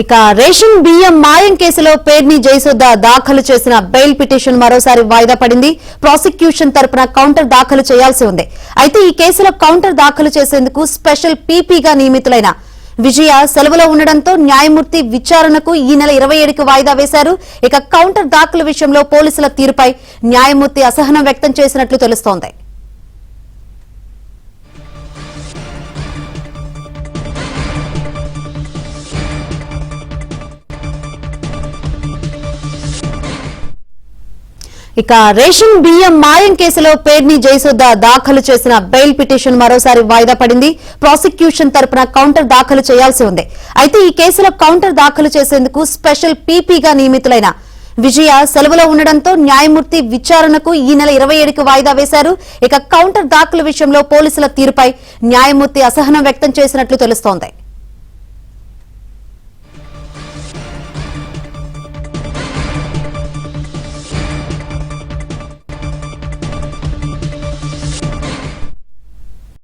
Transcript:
ఇక రేషన్ బియ్యం మాయం కేసులో పేర్ని జయసుధ దాఖలు చేసిన బెయిల్ పిటిషన్ మరోసారి వాయిదా పడింది. ప్రాసిక్యూషన్ తరపున కౌంటర్ దాఖలు చేయాల్సి ఉంది. అయితే ఈ కేసులో కౌంటర్ దాఖలు చేసేందుకు స్పెషల్ పీపీగా నియమితులైన విజయ సెలవులో ఉండడంతో న్యాయమూర్తి విచారణకు ఈ నెల 27కి వాయిదా వేశారు. ఇక కౌంటర్ దాఖలు విషయంలో పోలీసుల తీరుపై న్యాయమూర్తి అసహనం వ్యక్తం చేసినట్లు తెలుస్తోంది. ఇక రేషన్ బియ్యం మాయం కేసులో పేర్ని జయసుధ దాఖలు చేసిన బెయిల్ పిటిషన్ మరోసారి వాయిదా పడింది. ప్రాసిక్యూషన్ తరపున కౌంటర్ దాఖలు చేయాల్సి ఉంది. అయితే ఈ కేసులో కౌంటర్ దాఖలు చేసేందుకు స్పెషల్ పీపీగా నియమితులైన విజయ సెలవులో ఉండడంతో న్యాయమూర్తి విచారణకు ఈ నెల 27కి వాయిదా వేశారు. ఇక కౌంటర్ దాఖలు విషయంలో పోలీసుల తీరుపై న్యాయమూర్తి అసహనం వ్యక్తం చేసినట్లు తెలుస్తోంది.